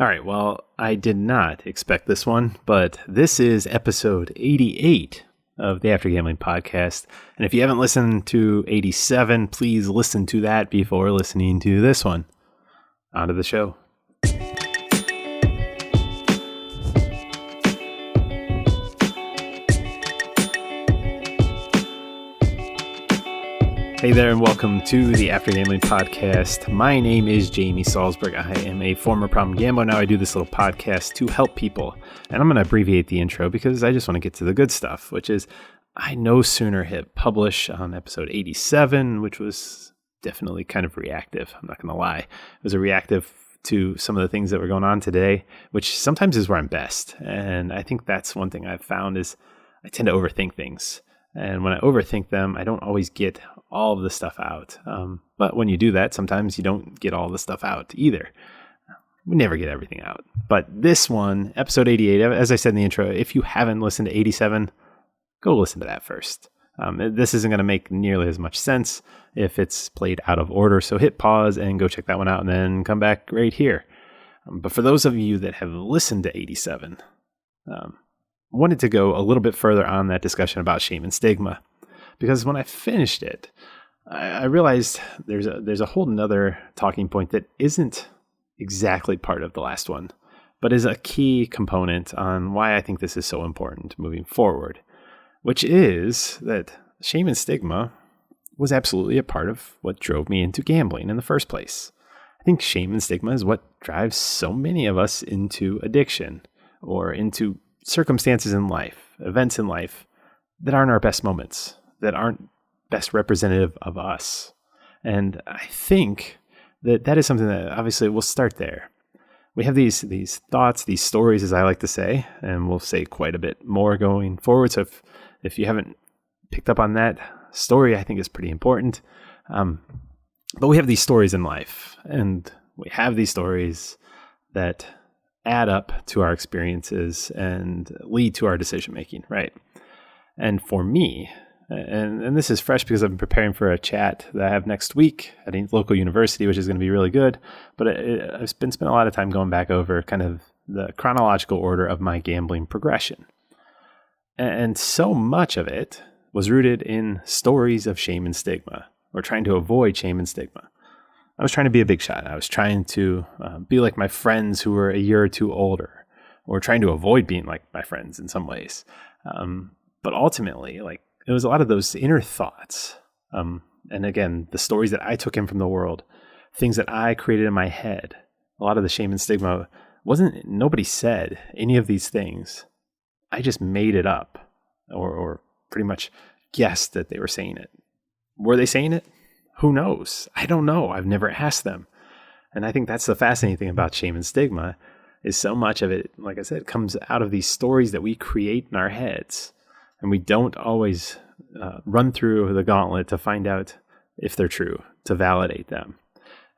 All right, well, I did not expect this one, but this is episode 88 of the After Gambling podcast. And if you haven't listened to 87, please listen to that before listening to this one. On to the show. Hey there, and welcome to the After Gambling podcast. My name is Jamie Salzberg. I am a former problem gambler. Now I do this little podcast to help people. And I'm going to abbreviate the intro because I just want to get to the good stuff, which is I no sooner hit publish on episode 87, which was definitely kind of reactive. I'm not going to lie. It was a reactive to some of the things that were going on today, which sometimes is where I'm best. And I think that's one thing I've found is I tend to overthink things. And when I overthink them, I don't always get all of the stuff out. But when you do that, sometimes you don't get all the stuff out either. We never get everything out. But this one, episode 88, as I said in the intro, if you haven't listened to 87, go listen to that first. This isn't going to make nearly as much sense if it's played out of order. So hit pause and go check that one out and then come back right here. But for those of you that have listened to 87, wanted to go a little bit further on that discussion about shame and stigma, because when I finished it, I realized there's a whole nother talking point that isn't exactly part of the last one, but is a key component on why I think this is so important moving forward, which is that shame and stigma was absolutely a part of what drove me into gambling in the first place. I think shame and stigma is what drives so many of us into addiction or into circumstances in life, events in life that aren't our best moments, that aren't best representative of us. And I think that is something that obviously we'll start there. We have these thoughts, these stories, as I like to say, and we'll say quite a bit more going forward. So if you haven't picked up on that story, I think is pretty important. But we have these stories in life, and we have these stories that add up to our experiences and lead to our decision making, right? And for me, and this is fresh because I've been preparing for a chat that I have next week at a local university, which is going to be really good. But I've been spending a lot of time going back over kind of the chronological order of my gambling progression. And so much of it was rooted in stories of shame and stigma, or trying to avoid shame and stigma. I was trying to be a big shot. I was trying to be like my friends who were a year or two older, or trying to avoid being like my friends in some ways. But ultimately, it was a lot of those inner thoughts. And again, the stories that I took in from the world, things that I created in my head, a lot of the shame and stigma nobody said any of these things. I just made it up or pretty much guessed that they were saying it. Were they saying it? Who knows? I don't know. I've never asked them. And I think that's the fascinating thing about shame and stigma is so much of it, like I said, comes out of these stories that we create in our heads. And we don't always run through the gauntlet to find out if they're true, to validate them.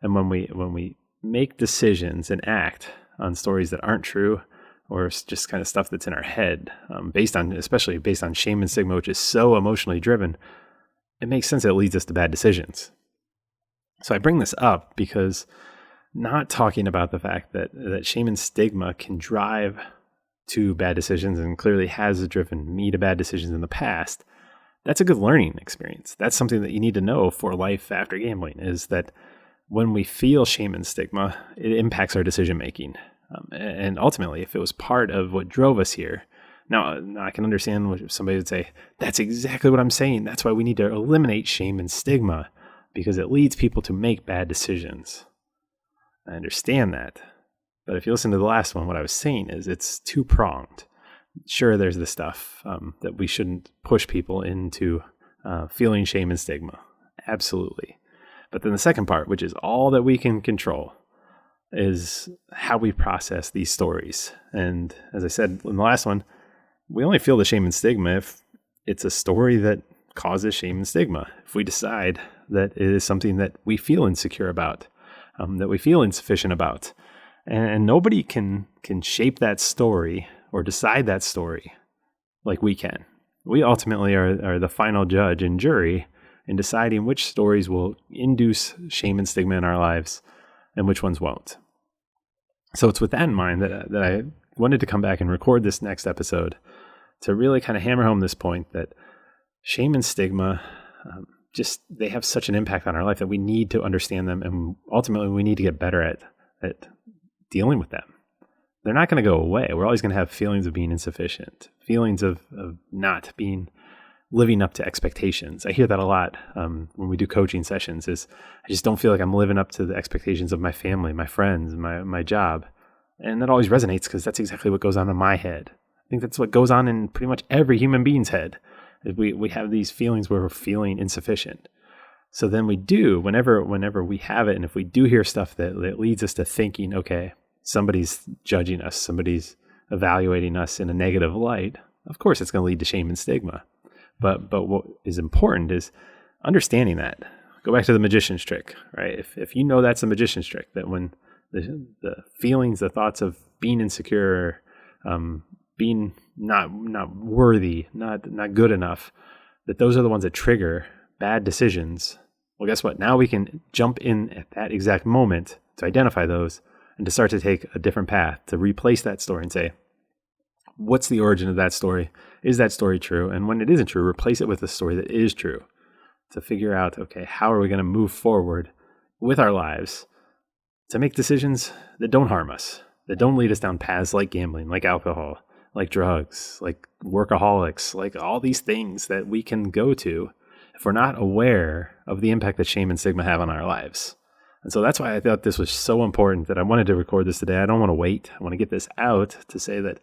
And when we make decisions and act on stories that aren't true, or just kind of stuff that's in our head, especially based on shame and stigma, which is so emotionally driven, it makes sense that it leads us to bad decisions. So I bring this up because not talking about the fact that shame and stigma can drive to bad decisions and clearly has driven me to bad decisions in the past, that's a good learning experience. That's something that you need to know for life after gambling, is that when we feel shame and stigma, it impacts our decision making. And ultimately, if it was part of what drove us here, now I can understand what somebody would say, that's exactly what I'm saying. That's why we need to eliminate shame and stigma, because it leads people to make bad decisions. I understand that. But if you listen to the last one, what I was saying is it's two-pronged. Sure, there's the stuff that we shouldn't push people into feeling shame and stigma. Absolutely. But then the second part, which is all that we can control, is how we process these stories. And as I said in the last one, we only feel the shame and stigma if it's a story that causes shame and stigma. If we decide that it is something that we feel insecure about, that we feel insufficient about, and nobody can shape that story or decide that story like we can. We ultimately are the final judge and jury in deciding which stories will induce shame and stigma in our lives and which ones won't. So it's with that in mind that I wanted to come back and record this next episode to really kind of hammer home this point that shame and stigma, they have such an impact on our life that we need to understand them, and ultimately we need to get better at dealing with them. They're not going to go away. We're always going to have feelings of being insufficient, feelings of not living up to expectations. I hear that a lot when we do coaching sessions. Is I just don't feel like I'm living up to the expectations of my family, my friends, my job, and that always resonates because that's exactly what goes on in my head. I think that's what goes on in pretty much every human being's head. We have these feelings where we're feeling insufficient. So then we do, whenever we have it, and if we do hear stuff that leads us to thinking, okay, somebody's judging us, somebody's evaluating us in a negative light, of course it's going to lead to shame and stigma. But what is important is understanding that. Go back to the magician's trick, right? If you know that's the magician's trick, that when the feelings, the thoughts of being insecure, being not worthy, not good enough, that those are the ones that trigger bad decisions. Well, guess what? Now we can jump in at that exact moment to identify those and to start to take a different path, to replace that story and say, what's the origin of that story? Is that story true? And when it isn't true, replace it with a story that is true, to figure out, okay, how are we going to move forward with our lives to make decisions that don't harm us, that don't lead us down paths like gambling, like alcohol, like drugs, like workaholics, like all these things that we can go to if we're not aware of the impact that shame and stigma have on our lives. And so that's why I thought this was so important that I wanted to record this today. I don't want to wait. I want to get this out to say that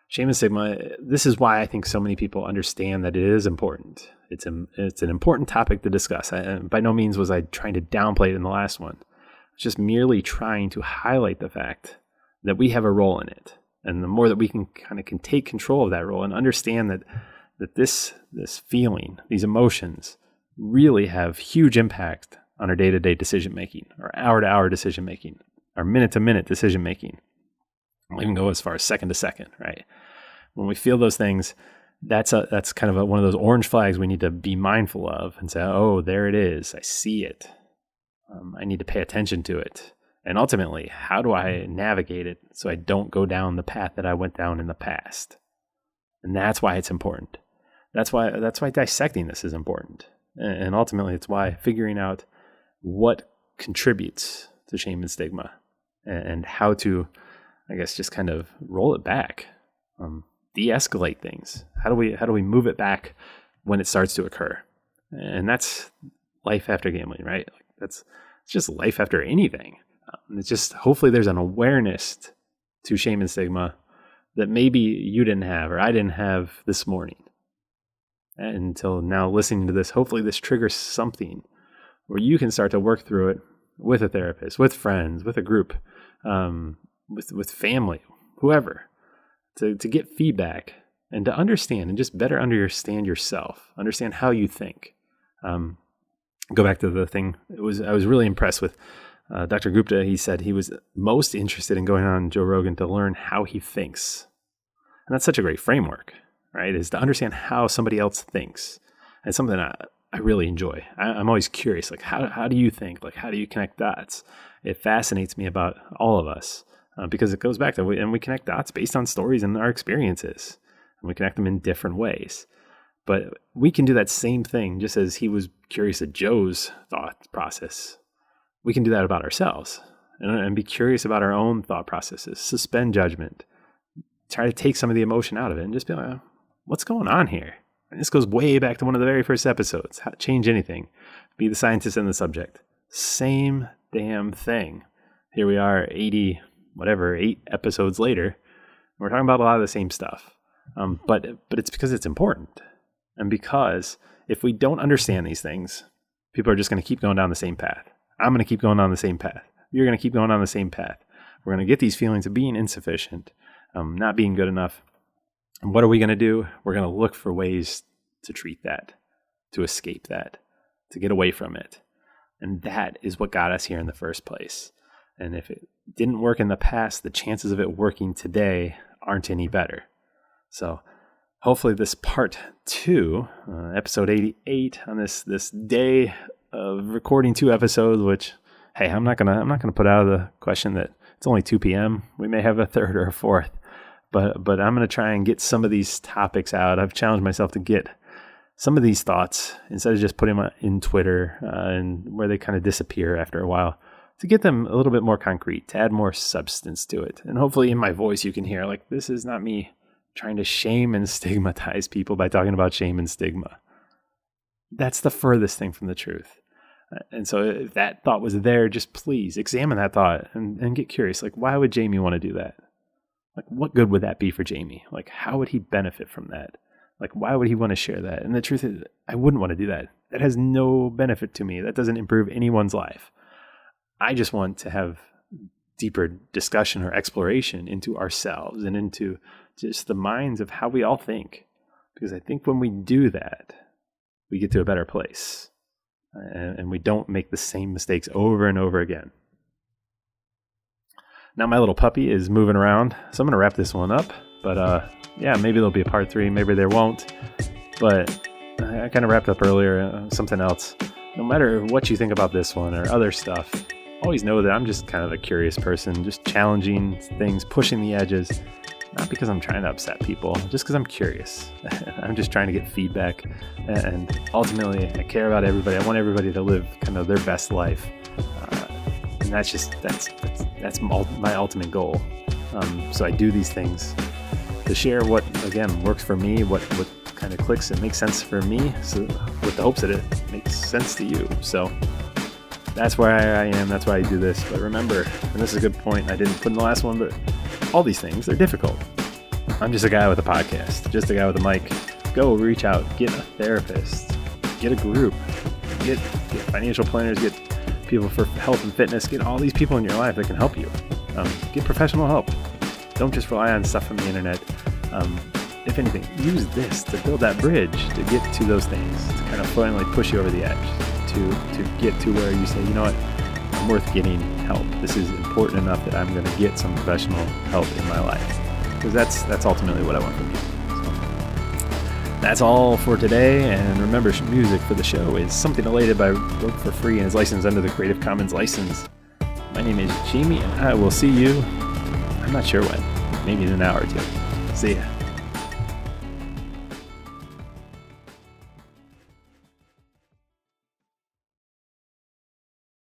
shame and stigma, this is why I think so many people understand that it is important. It's an important topic to discuss. By no means was I trying to downplay it in the last one. It's just merely trying to highlight the fact that we have a role in it. And the more that we can take control of that role and understand that this feeling, these emotions really have huge impact on our day-to-day decision-making, our hour-to-hour decision-making, our minute-to-minute decision-making. I'll even go as far as second to second, right? When we feel those things, that's kind of one of those orange flags we need to be mindful of and say, oh, there it is. I see it. I need to pay attention to it. And ultimately, how do I navigate it so I don't go down the path that I went down in the past? And that's why it's important. That's why dissecting this is important. And ultimately, it's why figuring out what contributes to shame and stigma and how to, I guess, just kind of roll it back, de-escalate things. How do we move it back when it starts to occur? And that's life after gambling, right? It's just life after anything. It's just, hopefully there's an awareness to shame and stigma that maybe you didn't have or I didn't have this morning. And until now, listening to this, hopefully this triggers something where you can start to work through it with a therapist, with friends, with a group, with family, whoever, to get feedback and to understand and just better understand yourself, understand how you think. Go back to the thing. I was really impressed with Dr. Gupta. He said he was most interested in going on Joe Rogan to learn how he thinks. And that's such a great framework, right? Is to understand how somebody else thinks. And something I really enjoy. I'm always curious, like how do you think? Like how do you connect dots? It fascinates me about all of us because it goes back to, we connect dots based on stories and our experiences. And we connect them in different ways. But we can do that same thing just as he was curious at Joe's thought process. We can do that about ourselves and be curious about our own thought processes, suspend judgment, try to take some of the emotion out of it and just be like, what's going on here? And this goes way back to one of the very first episodes, How to Change Anything, Be the Scientist and the Subject. Same damn thing. Here we are 8 episodes later. We're talking about a lot of the same stuff. But it's because it's important. And because if we don't understand these things, people are just going to keep going down the same path. I'm going to keep going down the same path. You're going to keep going down the same path. We're going to get these feelings of being insufficient, not being good enough. And what are we going to do? We're going to look for ways to treat that, to escape that, to get away from it. And that is what got us here in the first place. And if it didn't work in the past, the chances of it working today aren't any better. So hopefully this part 2, episode 88, on this day of recording 2 episodes, which, hey, I'm not gonna put out of the question that It's only 2 p.m. We may have a third or a fourth, but I'm going to try and get some of these topics out. I've challenged myself to get some of these thoughts, instead of just putting them in Twitter and where they kind of disappear after a while, to get them a little bit more concrete, to add more substance to it. And hopefully in my voice you can hear, like, this is not me trying to shame and stigmatize people by talking about shame and stigma. That's the furthest thing from the truth. And so if that thought was there, just please examine that thought and get curious. Like, why would Jamie want to do that? Like, what good would that be for Jamie? Like, how would he benefit from that? Like, why would he want to share that? And the truth is, I wouldn't want to do that. That has no benefit to me. That doesn't improve anyone's life. I just want to have deeper discussion or exploration into ourselves and into just the minds of how we all think. Because I think when we do that, we get to a better place. And we don't make the same mistakes over and over again. Now my little puppy is moving around, so I'm going to wrap this one up. But yeah, maybe there'll be a part 3, maybe there won't. But I kind of wrapped up earlier, something else. No matter what you think about this one or other stuff, always know that I'm just kind of a curious person, just challenging things, pushing the edges. Not because I'm trying to upset people, just because I'm curious. I'm just trying to get feedback, and ultimately I care about everybody. I want everybody to live kind of their best life, and that's my ultimate goal. So I do these things to share what, again, works for me, what kind of clicks and makes sense for me, so with the hopes that it makes sense to you. So that's where I am. That's why I do this. But remember, and this is a good point I didn't put in the last one, but all these things, they're difficult. I'm just a guy with a podcast, just a guy with a mic. Go reach out, get a therapist, get a group, get financial planners, get people for health and fitness, get all these people in your life that can help you. Get professional help. Don't just rely on stuff from the internet. If anything, use this to build that bridge to get to those things, to kind of finally push you over the edge, to get to where you say, you know what, I'm worth getting help. This is important enough that I'm going to get some professional help in my life. Because that's ultimately what I want from you. So that's all for today. And remember, music for the show is Something Elated by Work for Free and is licensed under the Creative Commons license. My name is Jamie, and I will see you, I'm not sure when, maybe in an hour or two. See ya.